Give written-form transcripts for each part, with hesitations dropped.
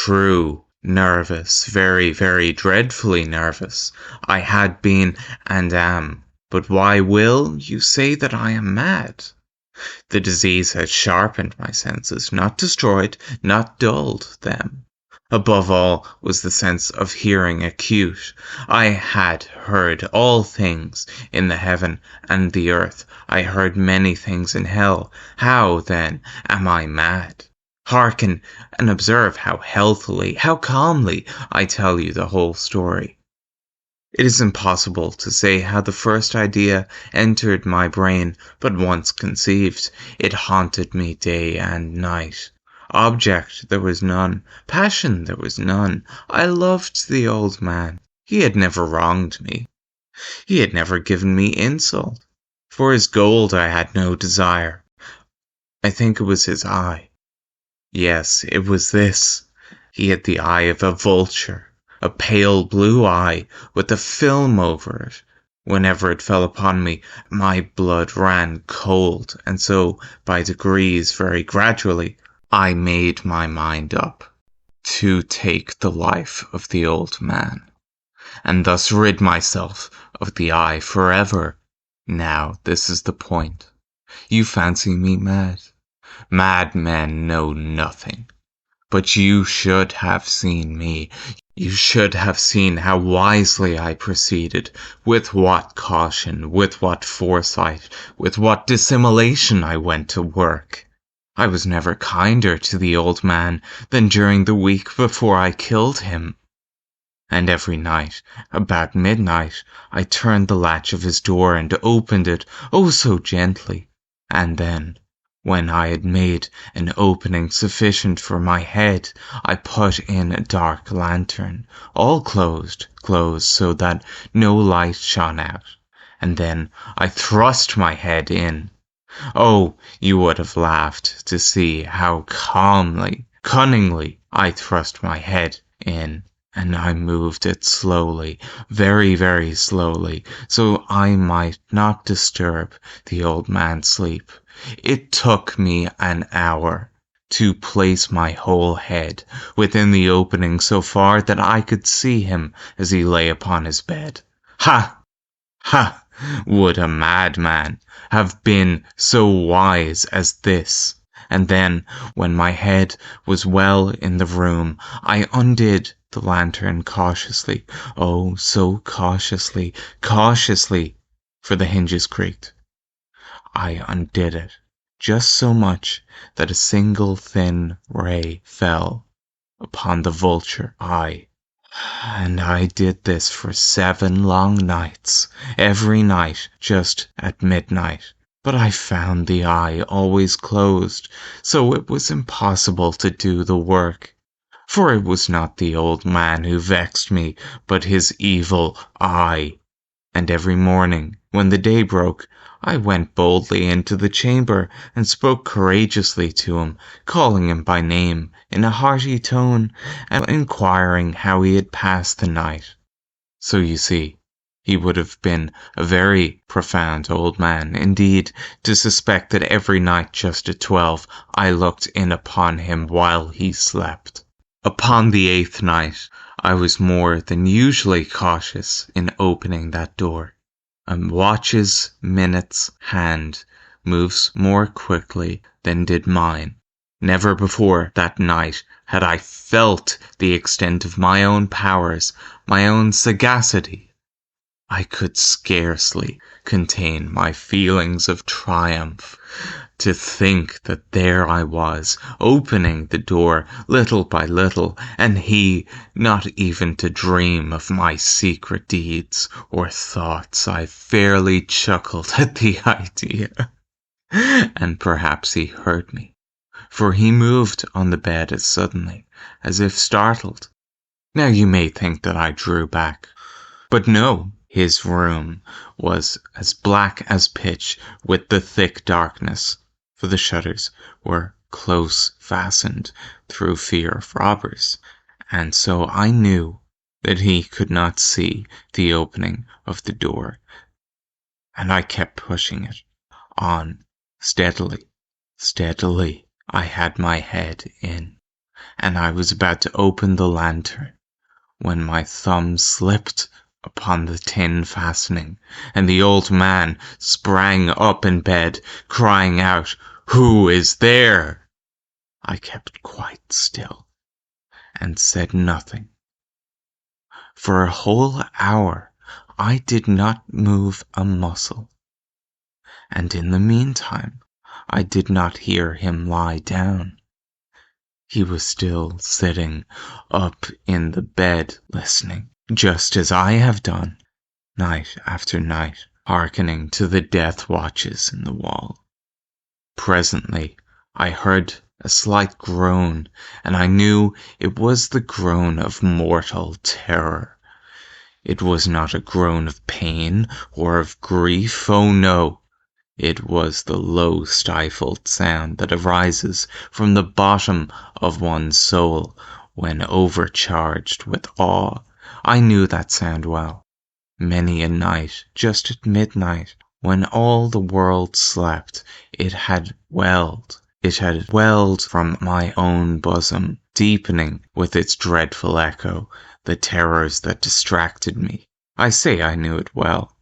true. Nervous, very, very dreadfully nervous. I had been and am. But why will you say that I am mad? The disease had sharpened my senses, not destroyed, not dulled them. Above all was the sense of hearing acute. I had heard all things in the heaven and the earth. I heard many things in hell. How, then, am I mad? Hearken and observe how healthily, how calmly I tell you the whole story. It is impossible to say how the first idea entered my brain, but once conceived, it haunted me day and night. Object there was none, passion there was none. I loved the old man. He had never wronged me. He had never given me insult. For his gold I had no desire. I think it was his eye. Yes, it was this. He had the eye of a vulture. A pale blue eye with a film over it. Whenever it fell upon me, my blood ran cold, and so, by degrees, very gradually, I made my mind up to take the life of the old man, and thus rid myself of the eye forever. Now, this is the point. You fancy me mad. Madmen know nothing. But you should have seen me. You should have seen how wisely I proceeded, with what caution, with what foresight, with what dissimulation I went to work. I was never kinder to the old man than during the week before I killed him. And every night, about midnight, I turned the latch of his door and opened it, oh so gently. And then, when I had made an opening sufficient for my head, I put in a dark lantern, all closed so that no light shone out, and then I thrust my head in. Oh, you would have laughed to see how calmly, cunningly I thrust my head in. And I moved it slowly, very, very slowly, so I might not disturb the old man's sleep. It took me an hour to place my whole head within the opening so far that I could see him as he lay upon his bed. Ha! Ha! Would a madman have been so wise as this? And then, when my head was well in the room, I undid the lantern cautiously, oh, so cautiously, for the hinges creaked. I undid it, just so much that a single thin ray fell upon the vulture eye. And I did this for 7 long nights, every night just at midnight. But I found the eye always closed, so it was impossible to do the work. For it was not the old man who vexed me, but his evil eye. And every morning, when the day broke, I went boldly into the chamber and spoke courageously to him, calling him by name in a hearty tone, and inquiring how he had passed the night. So you see, he would have been a very profound old man, indeed, to suspect that every night just at 12 I looked in upon him while he slept. Upon the 8th night, I was more than usually cautious in opening that door. A watch's minute's hand moves more quickly than did mine. Never before that night had I felt the extent of my own powers, my own sagacity. I could scarcely contain my feelings of triumph. To think that there I was, opening the door little by little, and he not even to dream of my secret deeds or thoughts. I fairly chuckled at the idea. And perhaps he heard me, for he moved on the bed as suddenly, as if startled. Now you may think that I drew back, but no. His room was as black as pitch with the thick darkness, for the shutters were close fastened through fear of robbers, and so I knew that he could not see the opening of the door, and I kept pushing it on steadily. I had my head in. and I was about to open the lantern when my thumb slipped upon the tin fastening, and the old man sprang up in bed, crying out, "Who is there?" I kept quite still, and said nothing. For a whole hour I did not move a muscle, and in the meantime I did not hear him lie down. He was still sitting up in the bed listening, just as I have done, night after night, hearkening to the death watches in the wall. Presently I heard a slight groan, and I knew it was the groan of mortal terror. It was not a groan of pain or of grief, oh no! It was the low stifled sound that arises from the bottom of one's soul when overcharged with awe. I knew that sound well. Many a night, just at midnight, when all the world slept, it had welled. It had welled from my own bosom, deepening with its dreadful echo the terrors that distracted me. I say I knew it well.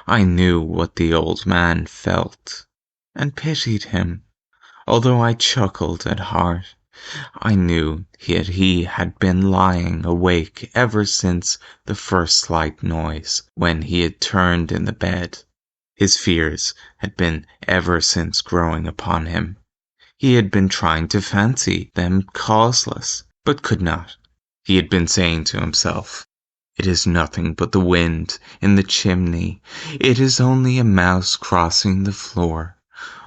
I knew what the old man felt, and pitied him, although I chuckled at heart. I knew he had been lying awake ever since the first slight noise, when he had turned in the bed. His fears had been ever since growing upon him. He had been trying to fancy them causeless, but could not. He had been saying to himself, "It is nothing but the wind in the chimney. It is only a mouse crossing the floor.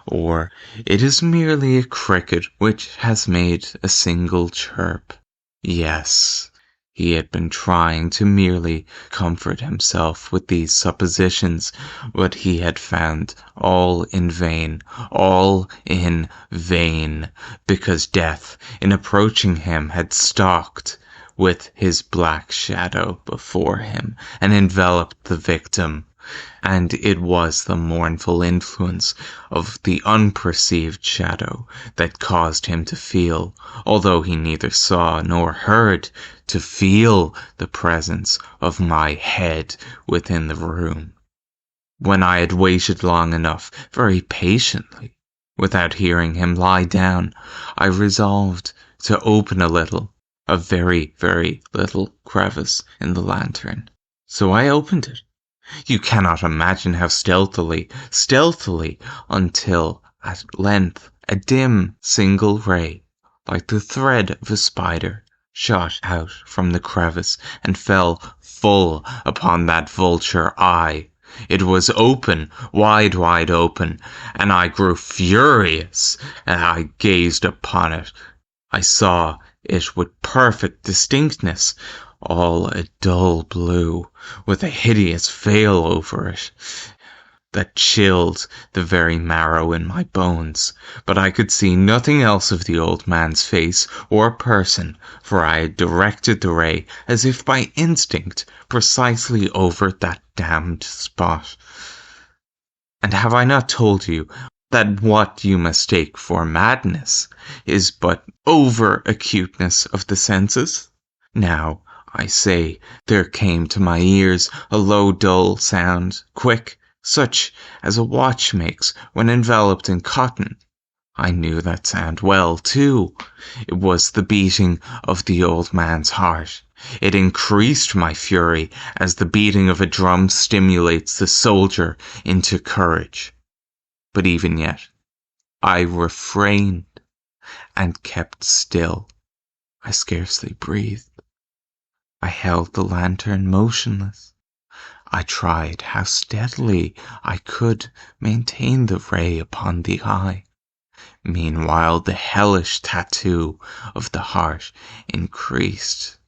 Or it is merely a cricket which has made a single chirp." Yes, he had been trying to merely comfort himself with these suppositions, but he had found all in vain, because death, in approaching him, had stalked with his black shadow before him, and enveloped the victim. And it was the mournful influence of the unperceived shadow that caused him to feel, although he neither saw nor heard, to feel the presence of my head within the room. When I had waited long enough, very patiently, without hearing him lie down, I resolved to open a very, very little crevice in the lantern. So I opened it. You cannot imagine how stealthily, until at length a dim single ray, like the thread of a spider, shot out from the crevice and fell full upon that vulture eye. It was open, wide open, and I grew furious as I gazed upon it. I saw it with perfect distinctness, all a dull blue, with a hideous veil over it that chilled the very marrow in my bones. But I could see nothing else of the old man's face or person, for I had directed the ray, as if by instinct, precisely over that damned spot. And have I not told you that what you mistake for madness is but over-acuteness of the senses? Now, I say, there came to my ears a low dull sound, quick, such as a watch makes when enveloped in cotton. I knew that sound well, too. It was the beating of the old man's heart. It increased my fury as the beating of a drum stimulates the soldier into courage. But even yet, I refrained and kept still. I scarcely breathed. I held the lantern motionless. I tried how steadily I could maintain the ray upon the eye. Meanwhile, the hellish tattoo of the heart increased.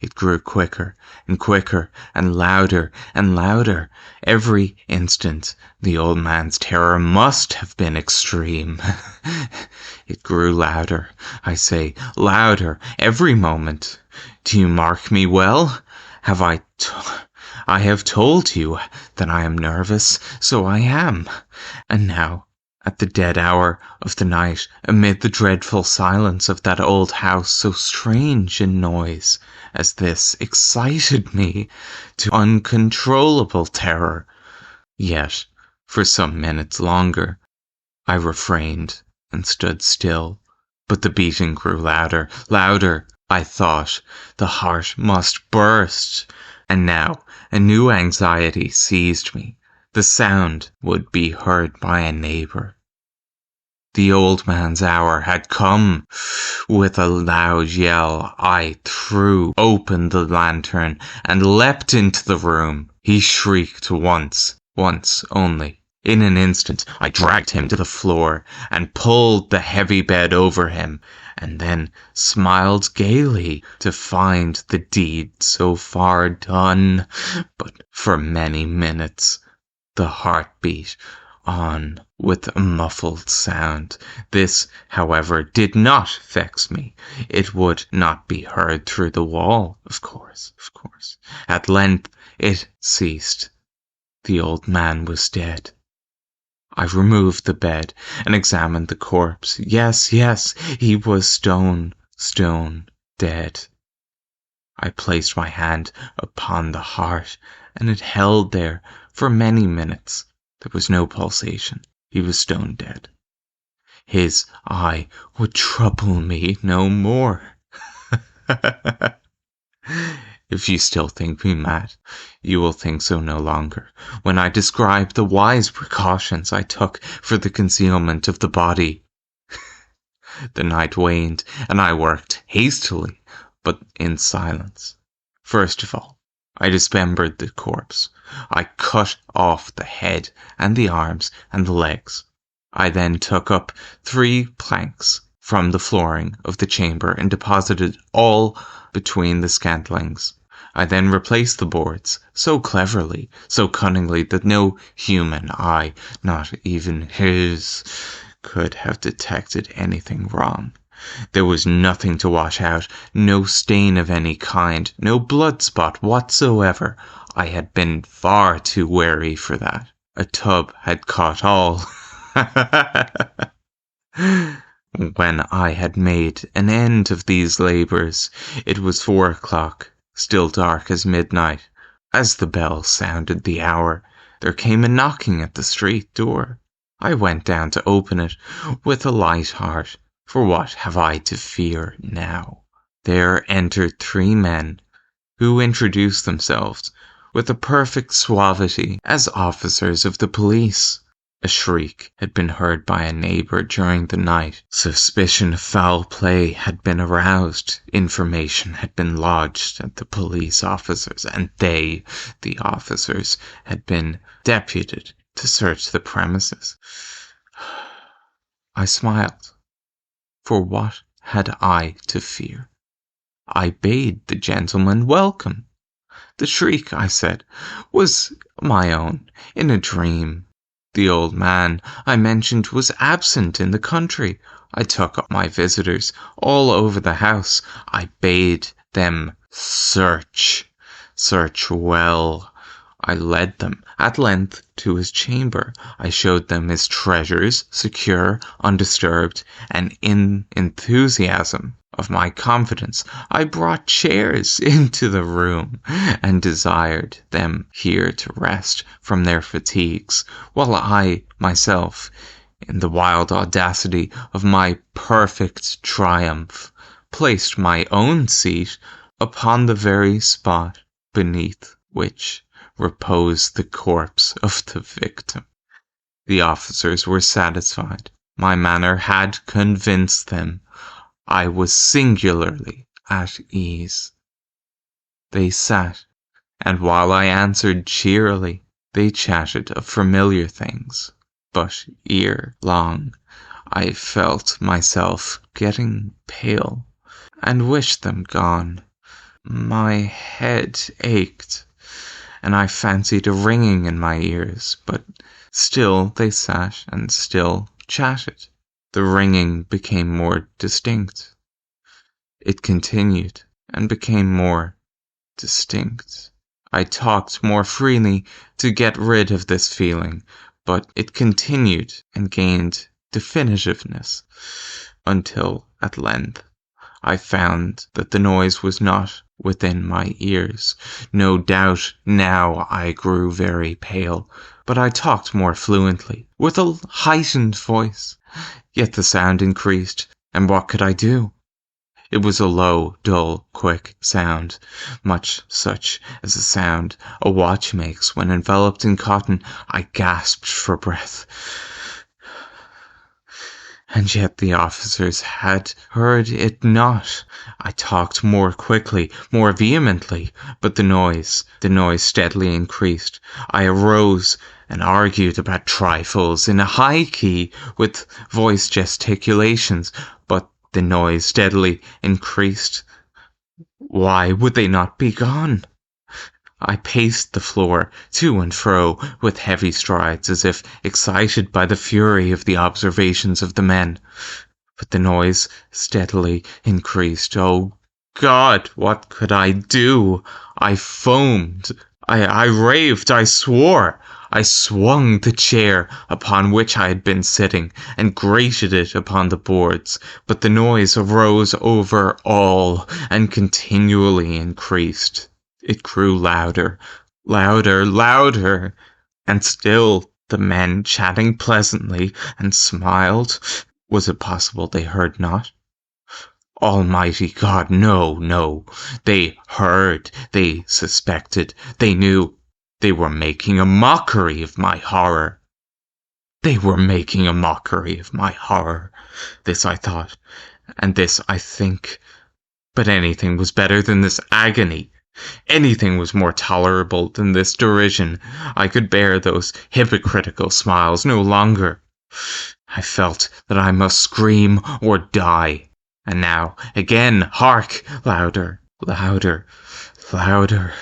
It grew quicker and quicker, and louder and louder. Every instant, the old man's terror must have been extreme. It grew louder, I say, louder, every moment. Do you mark me well? I have told you that I am nervous, so I am. And now, At the dead hour of the night, amid the dreadful silence of that old house, so strange a noise as this excited me to uncontrollable terror. Yet, for some minutes longer, I refrained and stood still. But the beating grew louder, louder. I thought the heart must burst. And now a new anxiety seized me. The sound would be heard by a neighbor. The old man's hour had come. With a loud yell, I threw open the lantern and leapt into the room. He shrieked once only. In an instant, I dragged him to the floor and pulled the heavy bed over him, and then smiled gaily to find the deed so far done. But for many minutes, the heart beat on with a muffled sound. This, however, did not vex me. It would not be heard through the wall, of course. At length it ceased. The old man was dead. I removed the bed and examined the corpse. Yes, he was stone dead. I placed my hand upon the heart, and it held there for many minutes. There was no pulsation. He was stone dead. His eye would trouble me no more. If you still think me mad, you will think so no longer when I describe the wise precautions I took for the concealment of the body. The night waned, and I worked hastily, but in silence. First of all, I dismembered the corpse. I cut off the head and the arms and the legs. I then took up 3 planks from the flooring of the chamber and deposited all between the scantlings. I then replaced the boards so cleverly, so cunningly, that no human eye, not even his, could have detected anything wrong. There was nothing to wash out, no stain of any kind, no blood spot whatsoever. I had been far too wary for that. A tub had caught all. When I had made an end of these labours, it was 4 o'clock, still dark as midnight. As the bell sounded the hour, there came a knocking at the street door. I went down to open it with a light heart, for what have I to fear now? There entered 3 men, who introduced themselves with a perfect suavity as officers of the police. A shriek had been heard by a neighbour during the night. Suspicion of foul play had been aroused. Information had been lodged at the police officers, and they, the officers, had been deputed to search the premises. I smiled, for what had I to fear? I bade the gentleman welcome. The shriek, I said, was my own, in a dream. The old man I mentioned was absent in the country. I took up my visitors all over the house. I bade them search well. I led them at length to his chamber. I showed them his treasures, secure, undisturbed, and in enthusiasm of my confidence, I brought chairs into the room and desired them here to rest from their fatigues, while I myself, in the wild audacity of my perfect triumph, placed my own seat upon the very spot beneath which reposed the corpse of the victim. The officers were satisfied. My manner had convinced them. I was singularly at ease. They sat, and while I answered cheerily, they chatted of familiar things. But ere long, I felt myself getting pale, and wished them gone. My head ached, and I fancied a ringing in my ears, but still they sat and still chatted. The ringing became more distinct. It continued and became more distinct. I talked more freely to get rid of this feeling, but it continued and gained definitiveness until at length I found that the noise was not within my ears. No doubt now I grew very pale, but I talked more fluently, with a heightened voice. Yet the sound increased, and what could I do? It was a low, dull, quick sound, much such as the sound a watch makes when enveloped in cotton. I gasped for breath. And yet the officers had heard it not. I talked more quickly, more vehemently, but the noise steadily increased. I arose and argued about trifles in a high key with voice gesticulations, but the noise steadily increased. Why would they not be gone? I paced the floor to and fro with heavy strides, as if excited by the fury of the observations of the men. But the noise steadily increased. Oh God, what could I do? I foamed. I raved. I swore. I swung the chair upon which I had been sitting and grated it upon the boards, but the noise arose over all and continually increased. It grew louder, louder, louder, and still the men chatting pleasantly and smiled. Was it possible they heard not? Almighty God, no, no. They heard, they suspected, they knew. They were making a mockery of my horror. They were making a mockery of my horror. This I thought, and this I think. But anything was better than this agony. Anything was more tolerable than this derision. I could bear those hypocritical smiles no longer. I felt that I must scream or die. And now, again, hark! Louder, louder, louder.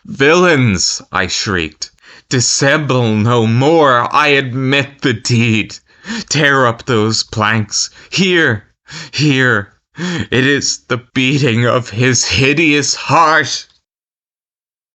Villains! I shrieked. Dissemble no more. I admit the deed. Tear up those planks. Here, here. It is the beating of his hideous heart.